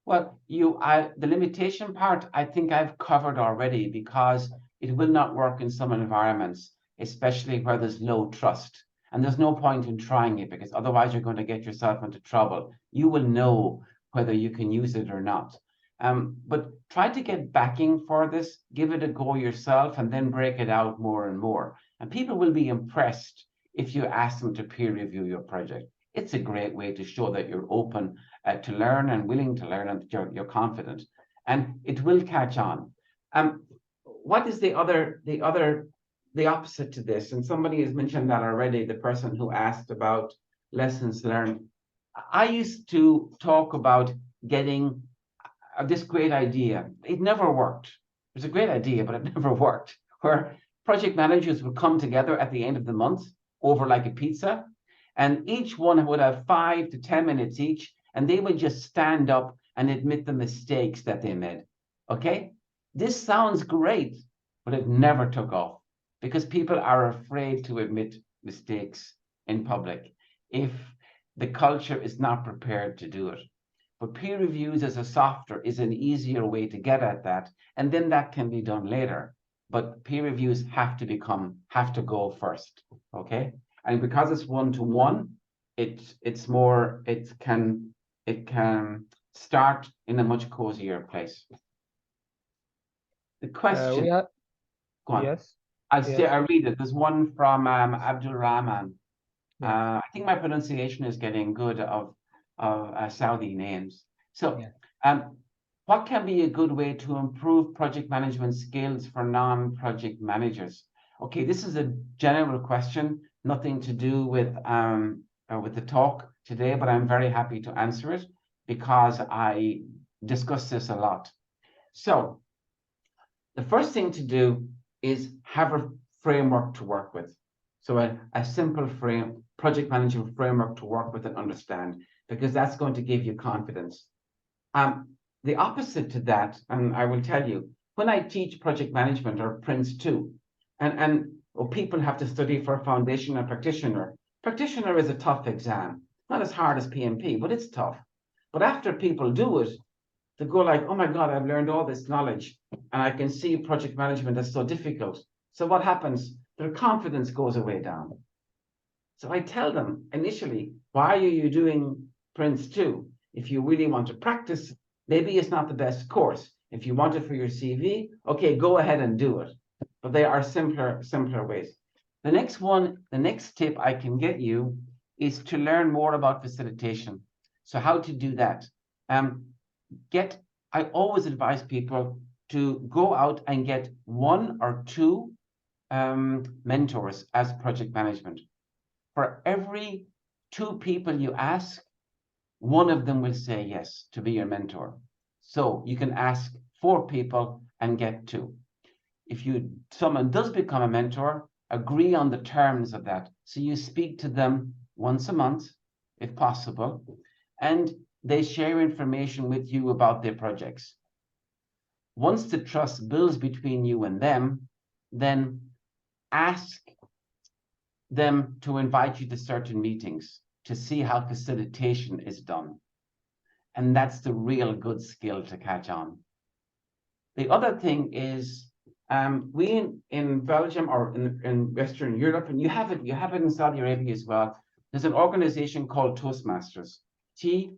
Well, the limitation part, I think I've covered already because it will not work in some environments, especially where there's low trust. And there's no point in trying it because otherwise you're going to get yourself into trouble. You will know whether you can use it or not. But try to get backing for this, give it a go yourself, and then break it out more and more. And people will be impressed if you ask them to peer review your project. It's a great way to show that you're open to learn and willing to learn and that you're confident, and it will catch on. What is the opposite to this? And somebody has mentioned that already, the person who asked about lessons learned. I used to talk about getting this great idea. It never worked. It was a great idea, but it never worked. Where project managers would come together at the end of the month over like a pizza, and each one would have 5 to 10 minutes each, and they would just stand up and admit the mistakes that they made. Okay? This sounds great, but it never took off because people are afraid to admit mistakes in public if the culture is not prepared to do it. But peer reviews as a software is an easier way to get at that, and then that can be done later. But peer reviews have to go first. Okay? And because it's one-to-one, it can start in a much cozier place. The question, go on. Yes, I'll read it. There's one from Abdul Rahman. yes, I think my pronunciation is getting good of Saudi names. So, yes. what can be a good way to improve project management skills for non-project managers? Okay, this is a general question, nothing to do with the talk. today, but I'm very happy to answer it because I discuss this a lot. So the first thing to do is have a framework to work with. So a simple project management framework to work with and understand, because that's going to give you confidence. The opposite to that, and I will tell you, when I teach project management or Prince 2, and people have to study for foundation and practitioner. Practitioner is a tough exam, not as hard as PMP, but it's tough. But after people do it, they go like, oh my God, I've learned all this knowledge and I can see project management is so difficult. So what happens? Their confidence goes away down. So I tell them initially, why are you doing Prince 2? If you really want to practice, maybe it's not the best course. If you want it for your CV, okay, go ahead and do it. But they are simpler ways. The next tip I can get you is to learn more about facilitation. So how to do that? I always advise people to go out and get 1 or 2 mentors as project management. For every 2 people you ask, 1 of them will say yes to be your mentor. So you can ask 4 people and get 2. If someone does become a mentor, agree on the terms of that. So you speak to them once a month, if possible, and they share information with you about their projects. Once the trust builds between you and them, then ask them to invite you to certain meetings to see how facilitation is done. And that's the real good skill to catch on. The other thing is, we in Belgium or in Western Europe, and you have it in Saudi Arabia as well, there's an organization called Toastmasters, Toastmasters.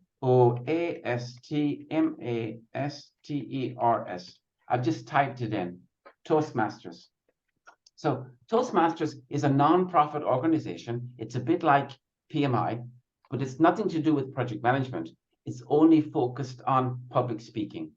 I've just typed it in, Toastmasters. So Toastmasters is a non-profit organization. It's a bit like PMI, but it's nothing to do with project management. It's only focused on public speaking,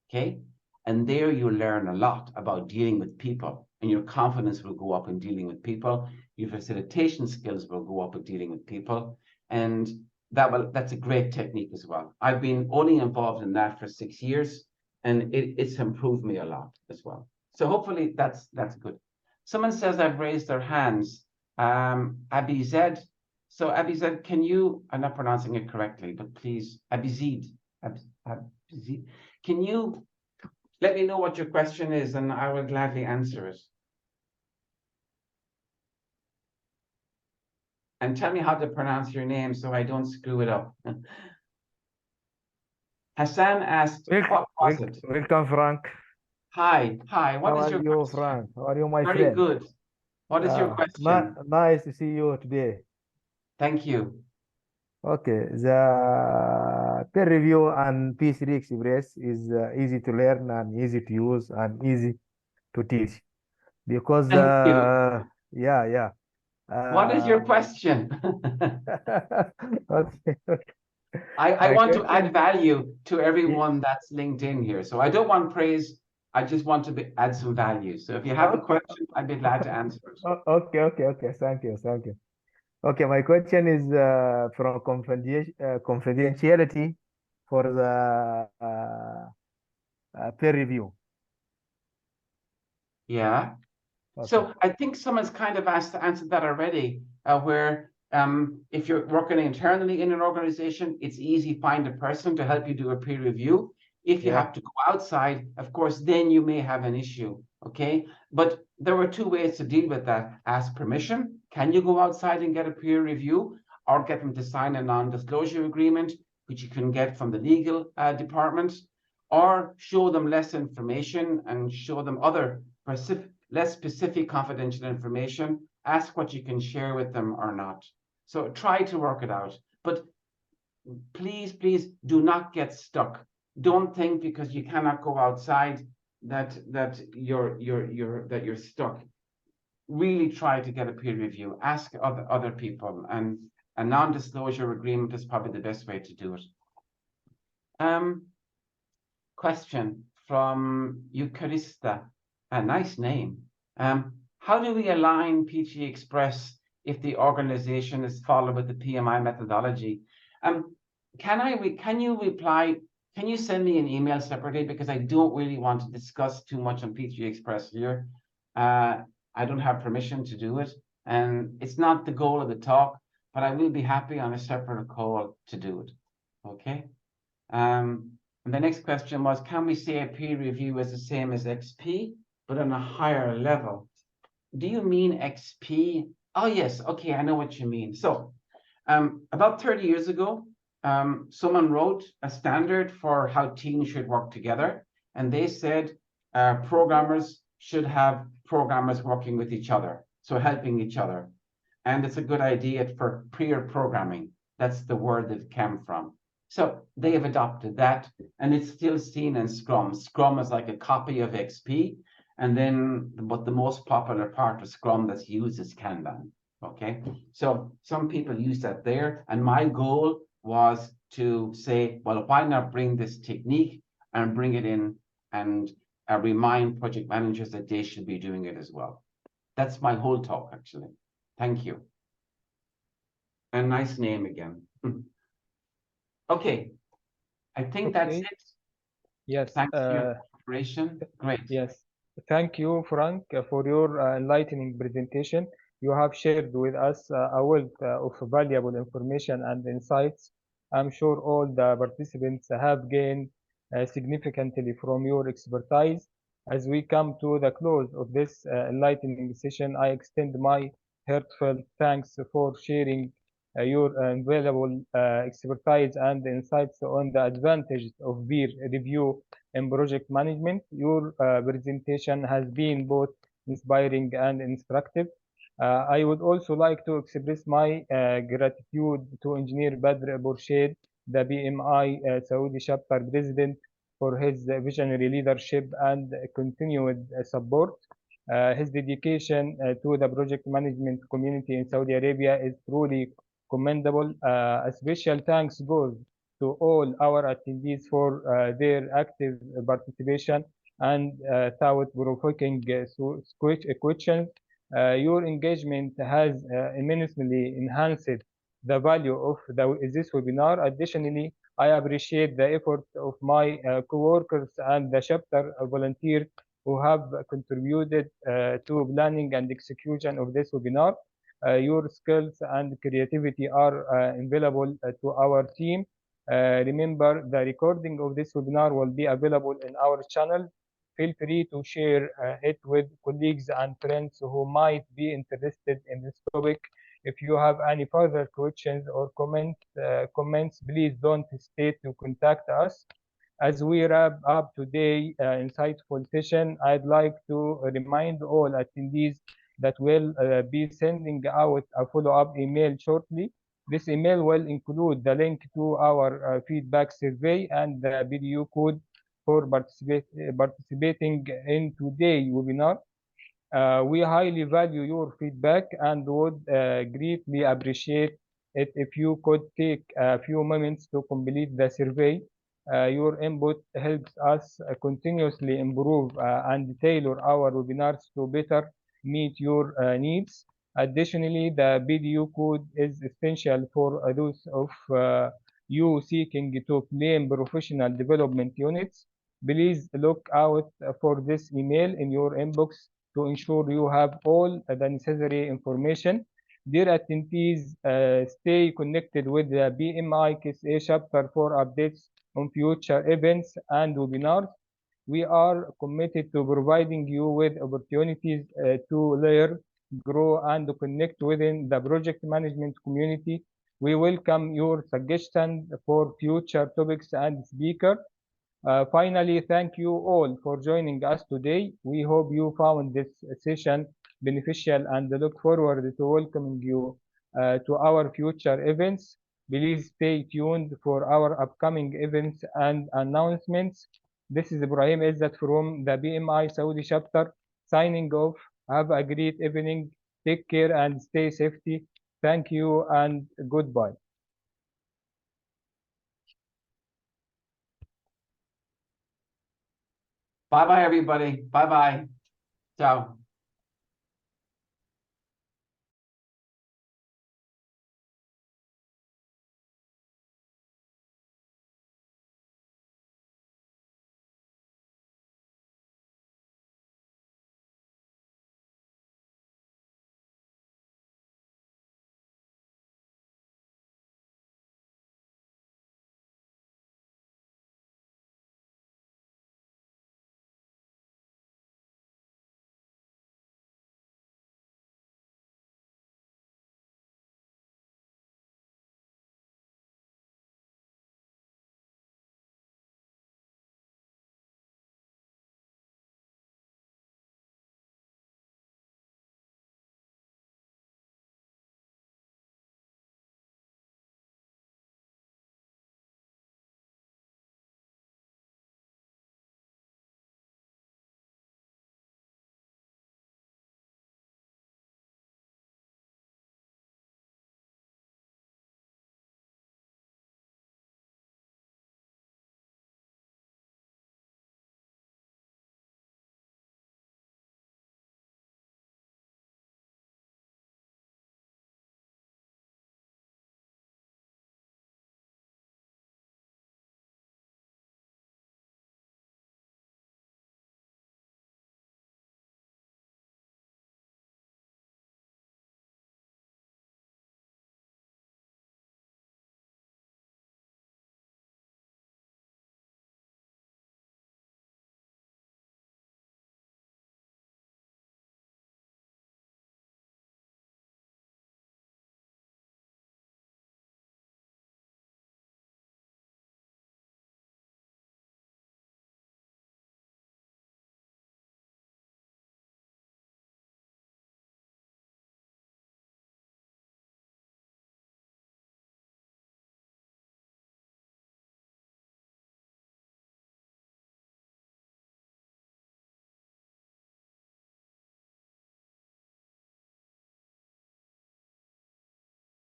okay? And there you learn a lot about dealing with people, and your confidence will go up in dealing with people. Your facilitation skills will go up in dealing with people, and that's a great technique as well. I've been only involved in that for 6 years, and it's improved me a lot as well. So hopefully that's good. Someone says I've raised their hands. Abized. So Abized, can you, I'm not pronouncing it correctly, but please, Abizid, can you let me know what your question is and I will gladly answer it. And tell me how to pronounce your name so I don't screw it up. Hassan asked, what was it? Welcome, Frank. Hi. What is your question? Frank? How are you, my Very friend? good. What is your question? Nice to see you today. Thank you. Okay, the peer review and P3 Express is easy to learn and easy to use and easy to teach because Thank you. yeah. What is your question? Okay. I My want to question- add value to everyone that's linked in here. So I don't want praise. I just want to add some value. So if you have a question, I'd be glad to answer it. Okay. Thank you. Okay, my question is from confidentiality for the peer review. Yeah. Okay. So I think someone's kind of answered that already, where if you're working internally in an organization, it's easy, find a person to help you do a peer review. If you have to go outside, of course, then you may have an issue, okay? But there were 2 ways to deal with that. Ask permission. Can you go outside and get a peer review, or get them to sign a non-disclosure agreement, which you can get from the legal department, or show them less information and show them other less specific confidential information. Ask what you can share with them or not. So try to work it out, but please do not get stuck. Don't think because you cannot go outside that you're stuck. Really try to get a peer review. Ask other people, and a non-disclosure agreement is probably the best way to do it. Question from Eucharista, a nice name. How do we align PG Express if the organization is followed with the PMI methodology. Can you send me an email separately, because I don't really want to discuss too much on P3 Express here. I don't have permission to do it, and it's not the goal of the talk, but I will be happy on a separate call to do it. Okay. And the next question was, can we say a peer review is the same as XP, but on a higher level? Do you mean XP? Oh, yes. Okay, I know what you mean. So about 30 years ago, someone wrote a standard for how teams should work together. And they said programmers should have programmers working with each other, so helping each other. And it's a good idea for peer programming. That's the word that it came from. So they have adopted that, and it's still seen in Scrum. Scrum is like a copy of XP, and then but the most popular part of Scrum that's used is Kanban. Okay, so some people use that there, and my goal was to say, well, why not bring this technique and bring it in and remind project managers that they should be doing it as well. That's my whole talk, actually. Thank you. A nice name again. Okay, I think that's it. Yes. Thanks for your cooperation. Great. Yes. Thank you, Frank, for your enlightening presentation. You have shared with us a wealth of valuable information and insights. I'm sure all the participants have gained significantly from your expertise. As we come to the close of this enlightening session, I extend my heartfelt thanks for sharing your invaluable expertise and insights on the advantages of peer review in project management. Your presentation has been both inspiring and instructive. I would also like to express my gratitude to Engineer Badr Bourshid, the BMI Saudi chapter president, for his visionary leadership and continued support. His dedication to the project management community in Saudi Arabia is truly commendable. A special thanks goes to all our attendees for their active participation and thought-provoking questions. Your engagement has immensely enhanced the value of this webinar. Additionally, I appreciate the effort of my co-workers and the chapter volunteers who have contributed to planning and execution of this webinar. Your skills and creativity are invaluable to our team. Remember, the recording of this webinar will be available in our channel. Feel free to share it with colleagues and friends who might be interested in this topic. If you have any further questions or comments, please don't hesitate to contact us. As we wrap up today's insightful session, I'd like to remind all attendees that we'll be sending out a follow-up email shortly. This email will include the link to our feedback survey and the video code for participating in today's webinar. We highly value your feedback and would greatly appreciate it if you could take a few moments to complete the survey. Your input helps us continuously improve and tailor our webinars to better meet your needs. Additionally, the video code is essential for those of you seeking to claim professional development units. Please look out for this email in your inbox to ensure you have all the necessary information. Dear attendees, stay connected with the BMI KSA chapter for updates on future events and webinars. We are committed to providing you with opportunities to learn, grow, and connect within the project management community. We welcome your suggestions for future topics and speakers. Finally, thank you all for joining us today. We hope you found this session beneficial and look forward to welcoming you to our future events. Please stay tuned for our upcoming events and announcements. This is Ibrahim Izzat from the BMI Saudi chapter signing off. Have a great evening. Take care and stay safety. Thank you and goodbye. Bye-bye, everybody. Bye-bye. Ciao.